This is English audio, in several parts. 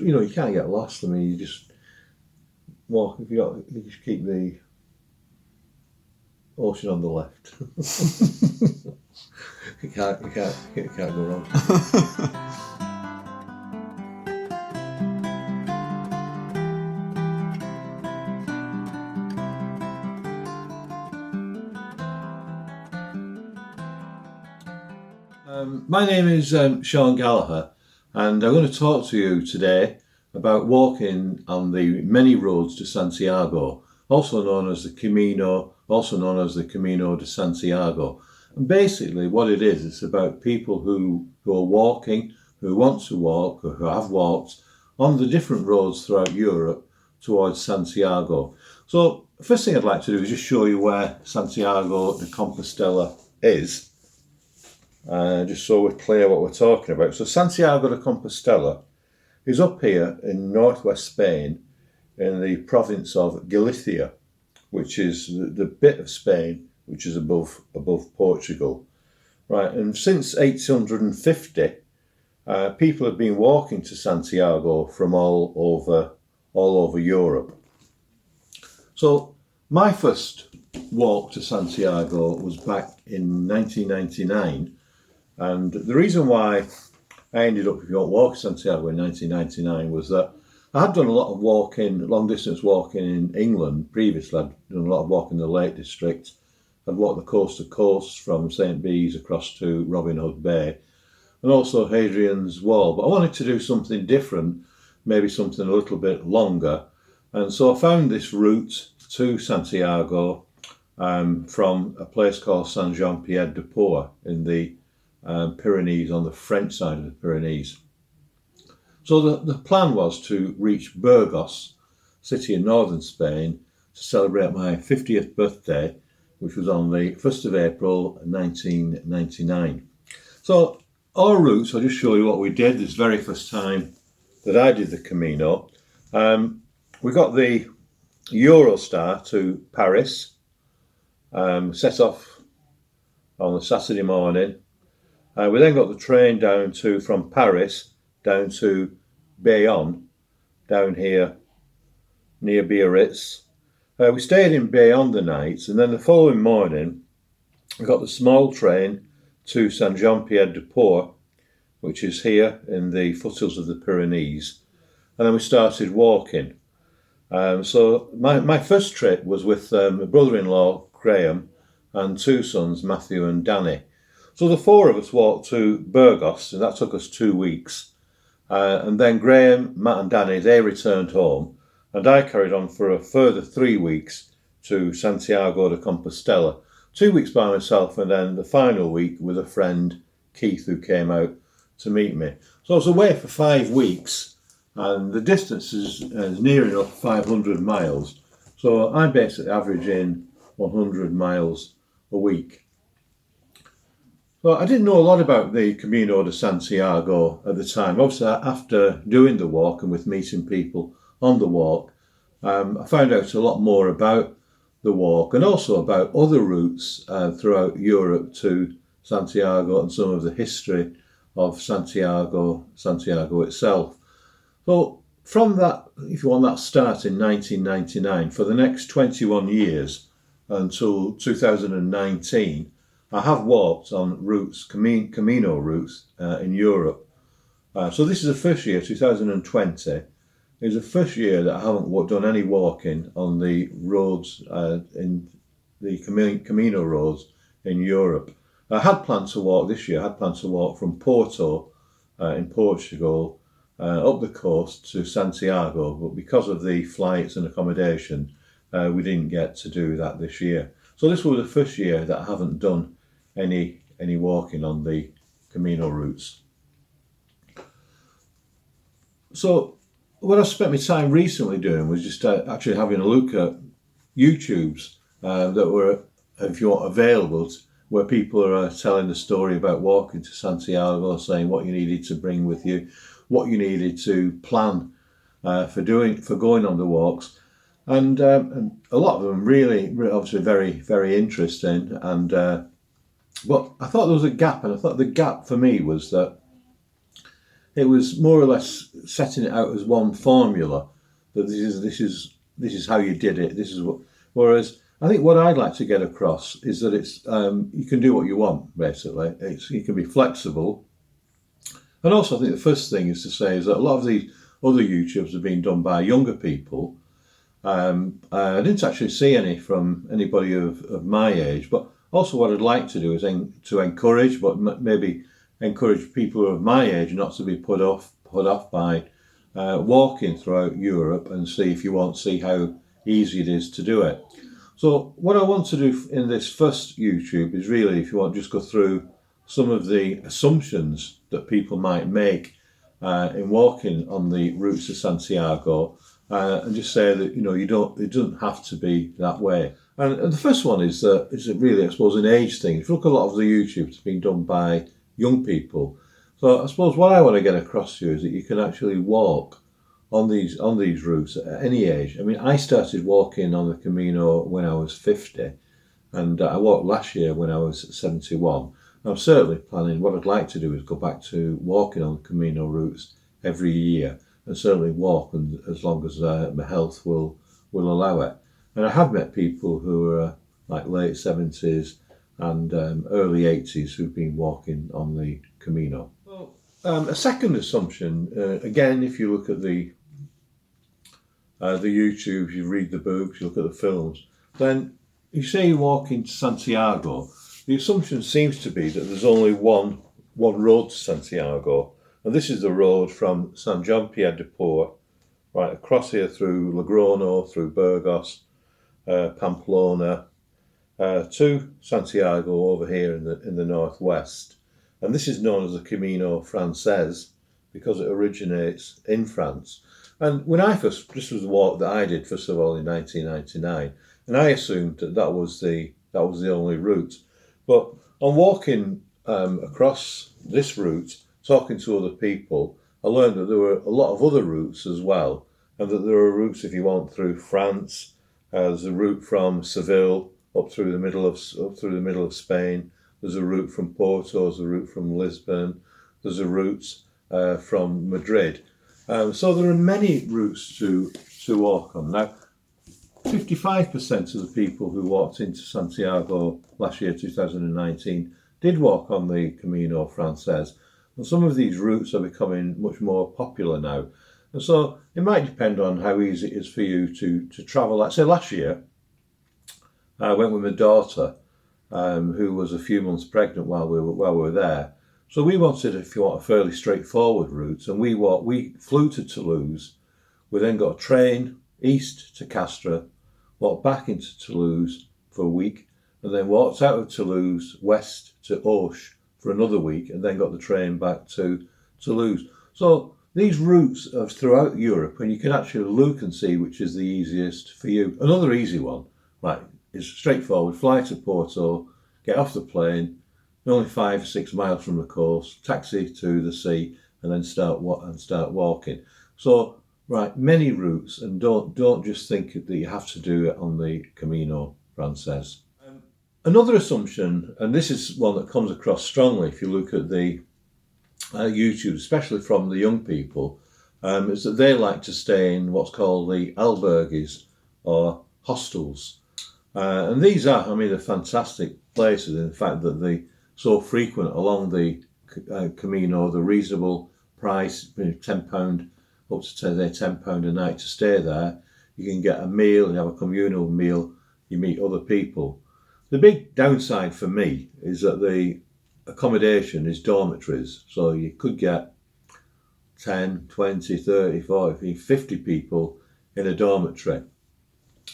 you can't get lost. I mean, you just walk. You just keep the ocean on the left. you can't go wrong. My name is Sean Gallagher, and I'm going to talk to you today about walking on the many roads to Santiago, also known as the Camino de Santiago. And basically what it is, it's about people who are walking, who want to walk, or who have walked on the different roads throughout Europe towards Santiago. So the first thing I'd like to do is just show you where Santiago de Compostela is. Just so we're clear what we're talking about. So Santiago de Compostela is up here in northwest Spain in the province of Galicia, which is the bit of Spain which is above Portugal. Right, and since 1850, people have been walking to Santiago from all over Europe. So my first walk to Santiago was back in 1999. And the reason why I ended up walking Santiago in 1999 was that I had done a lot of walking, long distance walking in England previously. I'd done a lot of walking in the Lake District. I'd walked the coast to coast from St. Bees across to Robin Hood Bay and also Hadrian's Wall. But I wanted to do something different, maybe something a little bit longer. And so I found this route to Santiago from a place called Saint-Jean-Pied-de-Port in the Pyrenees, on the French side of the Pyrenees. So the plan was to reach Burgos, city in northern Spain, to celebrate my 50th birthday, which was on the 1st of April 1999. So our route, I'll just show you what we did this very first time that I did the Camino. We got the Eurostar to Paris, set off on the Saturday morning. We then got the train from Paris down to Bayonne, down here near Biarritz. We stayed in Bayonne the night, and then the following morning we got the small train to Saint-Jean-Pied-de-Port, which is here in the foothills of the Pyrenees, and then we started walking. So my first trip was with my brother-in-law Graham and two sons, Matthew and Danny. So the four of us walked to Burgos, and that took us 2 weeks. And then Graham, Matt and Danny, they returned home, and I carried on for a further 3 weeks to Santiago de Compostela. 2 weeks by myself, and then the final week with a friend, Keith, who came out to meet me. So I was away for 5 weeks, and the distance is near enough 500 miles. So I'm basically averaging 100 miles a week. Well, I didn't know a lot about the Camino de Santiago at the time. Obviously, after doing the walk and with meeting people on the walk, I found out a lot more about the walk and also about other routes throughout Europe to Santiago and some of the history of Santiago itself. So from that, if you want, that start in 1999, for the next 21 years until 2019, I have walked on routes, Camino routes in Europe. So this is the first year, 2020, is the first year that I haven't done any walking on the roads, in the Camino roads in Europe. I had planned to walk this year, I had planned to walk from Porto in Portugal up the coast to Santiago, but because of the flights and accommodation, we didn't get to do that this year. So this was the first year that I haven't done any walking on the Camino routes. So what I spent my time recently doing was just actually having a look at YouTubes that were, if you want, available, where people are telling the story about walking to Santiago, saying what you needed to bring with you, what you needed to plan for going on the walks. And a lot of them really obviously very, very interesting. And but I thought there was a gap, and I thought the gap for me was that it was more or less setting it out as one formula, that this is how you did it. This is what. Whereas I think what I'd like to get across is that it's you can do what you want basically. You can be flexible, and also I think the first thing is to say is that a lot of these other YouTubes have been done by younger people. I didn't actually see any from anybody of my age, but also what I'd like to do is to encourage, but maybe encourage people of my age not to be put off by walking throughout Europe and see how easy it is to do it. So what I want to do in this first YouTube is really, if you want, just go through some of the assumptions that people might make in walking on the routes to Santiago, and just say that it doesn't have to be that way. And the first one is really, I suppose, an age thing. If you look at a lot of the YouTube, it's been done by young people. So I suppose what I want to get across to you is that you can actually walk on these routes at any age. I mean, I started walking on the Camino when I was 50, and I walked last year when I was 71. I'm certainly planning, what I'd like to do is go back to walking on the Camino routes every year, and certainly walk as long as my health will allow it. And I have met people who are like late 70s and early 80s who've been walking on the Camino. Well, a second assumption, again, if you look at the YouTube, you read the books, you look at the films, then you say you're walking to Santiago, the assumption seems to be that there's only one road to Santiago, and this is the road from San Jean-Pierre de Port, right across here through Logrono, through Burgos, Pamplona, to Santiago over here in the northwest. And this is known as the Camino Frances because it originates in France. And when this was the walk that I did first of all in 1999, and I assumed that was the only route. But on walking across this route, talking to other people, I learned that there were a lot of other routes as well, and that there are routes if you want through France. There's a route from Seville up through the middle of Spain. There's a route from Porto. There's a route from Lisbon. There's a route from Madrid. So there are many routes to walk on. Now, 55% of the people who walked into Santiago last year, 2019, did walk on the Camino Frances. And some of these routes are becoming much more popular now. And so it might depend on how easy it is for you to travel. Like say last year, I went with my daughter, who was a few months pregnant while we were there. So we wanted, if you want, a fairly straightforward route, and we flew to Toulouse. We then got a train east to Castres, walked back into Toulouse for a week, and then walked out of Toulouse west to Auch for another week, and then got the train back to Toulouse. So these routes are throughout Europe, and you can actually look and see which is the easiest for you. Another easy one, right, is straightforward. Fly to Porto, get off the plane, only 5 or 6 miles from the coast, taxi to the sea, and then start walking. So, right, many routes, and don't just think that you have to do it on the Camino Frances. Another assumption, and this is one that comes across strongly if you look at the YouTube, especially from the young people, is that they like to stay in what's called the albergues or hostels. And these are, they're fantastic places in the fact that they're so frequent along the Camino, the reasonable price, £10, up to £10 a night to stay there. You can get a meal, you have a communal meal, you meet other people. The big downside for me is that the accommodation is dormitories, so you could get 10, 20, 30, 40, 50 people in a dormitory.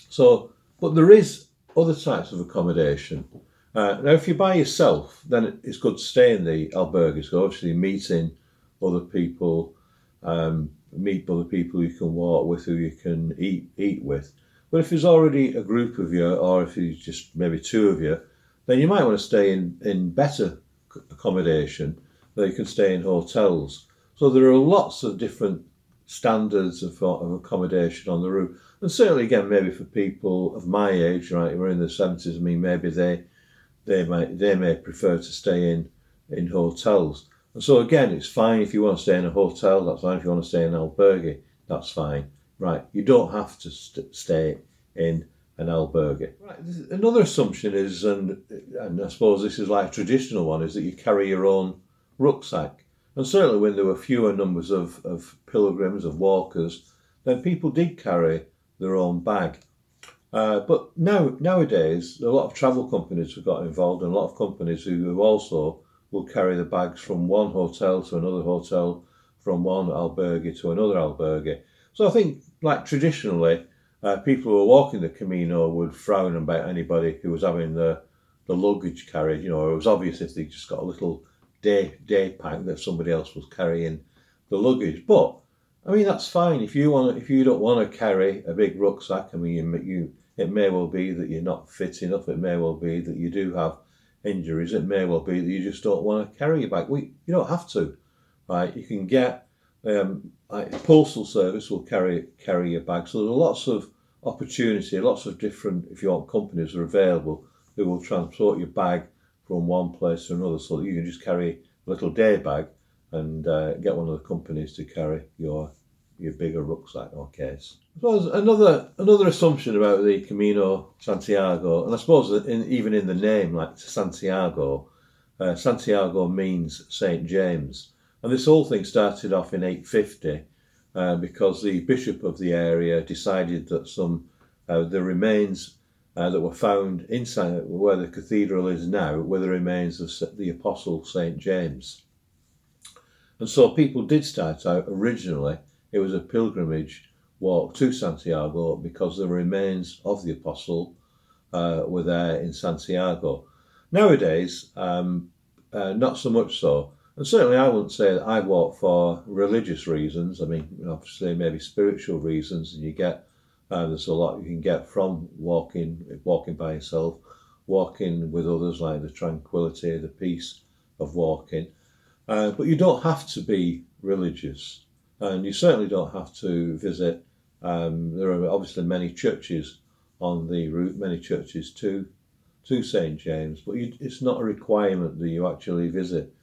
So, but there is other types of accommodation. Now, if you're by yourself, then it's good to stay in the albergues, so obviously meeting other people, meet other people you can walk with, who you can eat with. But if there's already a group of you, or if it's just maybe 2 of you, then you might want to stay in better accommodation, where you can stay in hotels. So there are lots of different standards of accommodation on the route. And certainly, again, maybe for people of my age, right, who are in their 70s, maybe they may prefer to stay in hotels. And so again, it's fine if you want to stay in a hotel, that's fine. If you want to stay in an albergue, that's fine. Right, you don't have to stay in an albergue. Right, another assumption is, and I suppose this is like a traditional one, is that you carry your own rucksack. And certainly when there were fewer numbers of pilgrims, of walkers, then people did carry their own bag. But nowadays, a lot of travel companies have got involved, and a lot of companies who also will carry the bags from one hotel to another hotel, from one albergue to another albergue. So I think, like traditionally, people who were walking the Camino would frown about anybody who was having the luggage carried. You know, it was obvious if they just got a little day pack that somebody else was carrying the luggage. But I mean, that's fine if you don't want to carry a big rucksack. I mean, it may well be that you're not fit enough. It may well be that you do have injuries. It may well be that you just don't want to carry your bag. You don't have to, right? You can get like postal service will carry your bag. So there's lots of opportunity, lots of different, if you want, companies are available who will transport your bag from one place to another, so that you can just carry a little day bag and get one of the companies to carry your bigger rucksack or case. I suppose another assumption about the Camino Santiago, and I suppose that even in the name, like Santiago, Santiago means St. James. And this whole thing started off in 850 because the bishop of the area decided that some the remains that were found inside where the cathedral is now were the remains of the apostle St. James. And so people did start out originally, it was a pilgrimage walk to Santiago because the remains of the apostle were there in Santiago. Nowadays, not so much so. And certainly I wouldn't say that I walk for religious reasons. I mean, obviously maybe spiritual reasons, and you get, there's a lot you can get from walking by yourself, walking with others, like the tranquility, the peace of walking. But you don't have to be religious, and you certainly don't have to visit. There are obviously many churches on the route, many churches to St. James, but it's not a requirement that you actually visit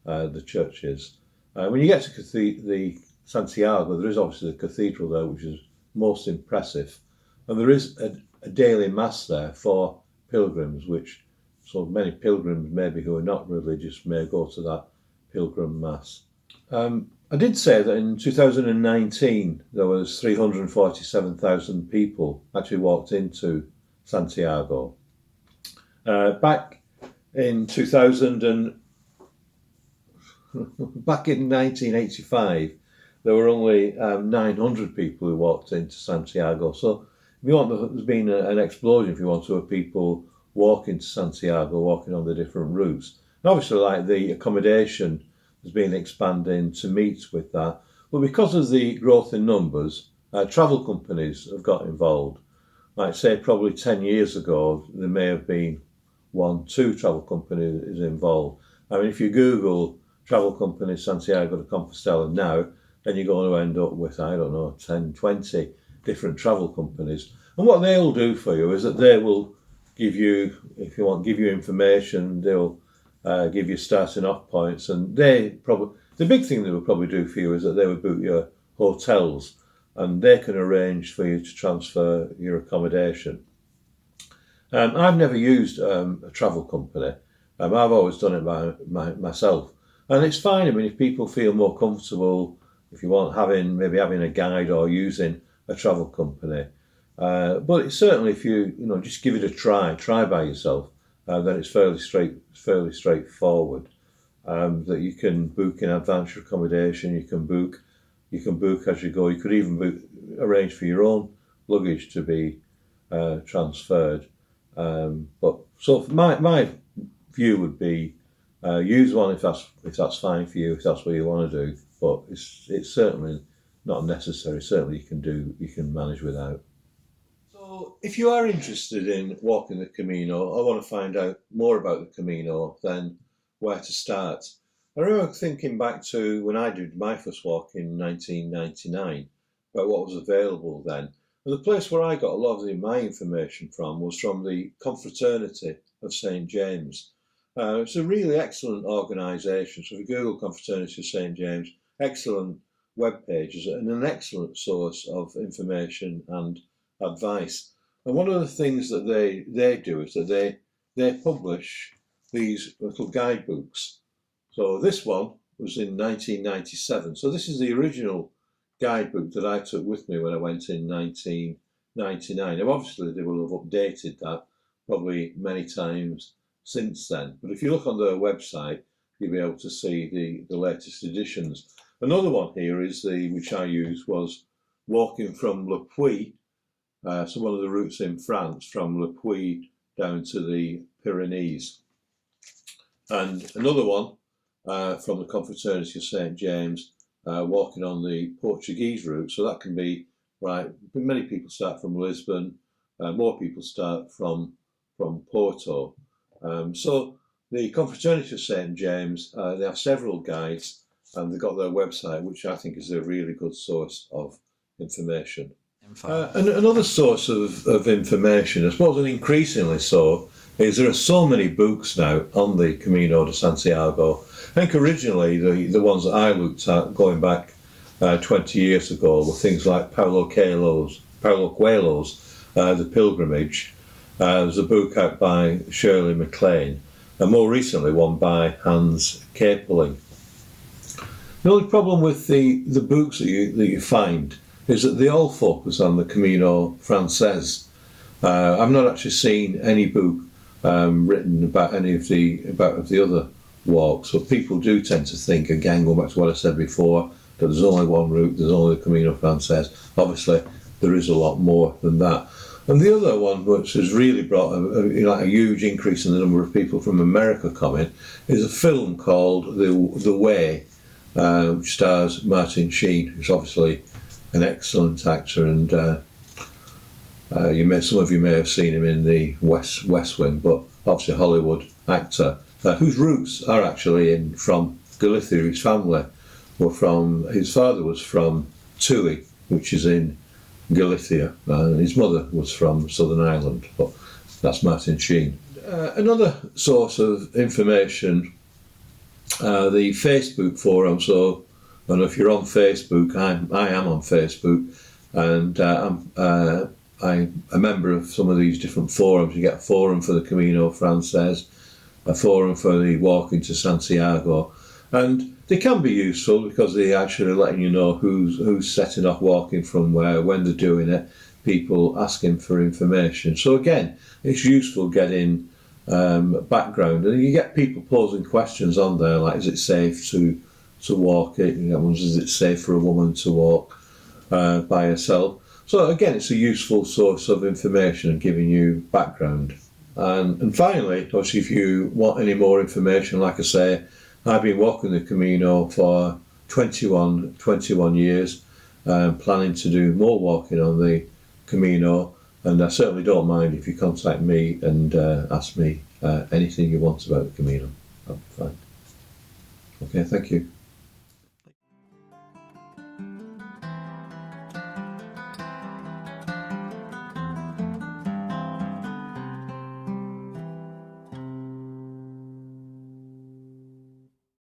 the churches. When you get to the Santiago, there is obviously the cathedral there, which is most impressive, and there is a daily mass there for pilgrims, which so many pilgrims maybe who are not religious may go to that pilgrim mass. I did say that in 2019 there was 347,000 people actually walked into Santiago. Back in 1985, there were only 900 people who walked into Santiago. So if you want, there's been an explosion, if you want, of people walking to Santiago, walking on the different routes. And obviously, like the accommodation has been expanding to meet with that. But because of the growth in numbers, travel companies have got involved. Like say probably 10 years ago, there may have been 1-2 travel companies involved. I mean, if you Google travel company Santiago de Compostela now, then you're going to end up with, I don't know, 10, 20 different travel companies. And what they'll do for you is that they will give you, if you want, give you information, they'll give you starting off points, and the big thing they would probably do for you is that they would book your hotels, and they can arrange for you to transfer your accommodation. I've never used a travel company. I've always done it by myself. And it's fine. I mean, if people feel more comfortable, if you want, having a guide or using a travel company. But it's certainly, if you just give it a try by yourself, then it's fairly straightforward. That you can book in advance your accommodation. You can book as you go. You could even arrange for your own luggage to be transferred. But so my view would be use one if that's fine for you, if that's what you want to do. But it's certainly not necessary. Certainly you can manage without. So if you are interested in walking the Camino, or want to find out more about the Camino, then where to start? I remember thinking back to when I did my first walk in 1999 about what was available then. And the place where I got a lot of my information from was from the Confraternity of St. James. It's a really excellent organisation. So if you Google Confraternity of St James, excellent web pages and an excellent source of information and advice. And one of the things that they do is that they publish these little guidebooks. So this one was in 1997. So this is the original guidebook that I took with me when I went in 1999. Now obviously they will have updated that probably many times since then. But if you look on their website, you'll be able to see the latest editions. Another one here is which I used was walking from Le Puy, so one of the routes in France, from Le Puy down to the Pyrenees. And another one from the Confraternity of St James, walking on the Portuguese route. So that can be, right, many people start from Lisbon, more people start from Porto. So the Confraternity of St James, they have several guides, and they've got their website, which I think is a really good source of information. And another source of information, I suppose, and increasingly so, is there are so many books now on the Camino de Santiago. I think originally the ones that I looked at going back 20 years ago were things like Paulo Coelho's The Pilgrimage. There's a book out by Shirley MacLaine, and more recently one by Hans Kaeperling. The only problem with the books that you find is that they all focus on the Camino Frances. I've not actually seen any book written about any of the other walks, but people do tend to think, again, going back to what I said before, that there's only one route, there's only the Camino Frances. Obviously, there is a lot more than that. And the other one, which has really brought a huge increase in the number of people from America coming, is a film called The Way, which stars Martin Sheen, who's obviously an excellent actor, and some of you may have seen him in the West Wing, but obviously a Hollywood actor whose roots are actually from Galicia. His family his father was from Tui, which is in Galicia, and his mother was from Southern Ireland, but that's Martin Sheen. Another source of information, the Facebook forum. So I don't know if you're on Facebook. I am on Facebook, and I'm a member of some of these different forums. You get a forum for the Camino Frances, a forum for the walking to Santiago, and they can be useful because they're actually letting you know who's setting off walking from where, when they're doing it, people asking for information. So again, it's useful getting background, and you get people posing questions on there like, is it safe to walk it? You know, is it safe for a woman to walk by herself? So again, it's a useful source of information and giving you background. And finally, obviously, if you want any more information, like I say, I've been walking the Camino for 21 years, planning to do more walking on the Camino, and I certainly don't mind if you contact me and ask me anything you want about the Camino. I'm fine. Okay, thank you.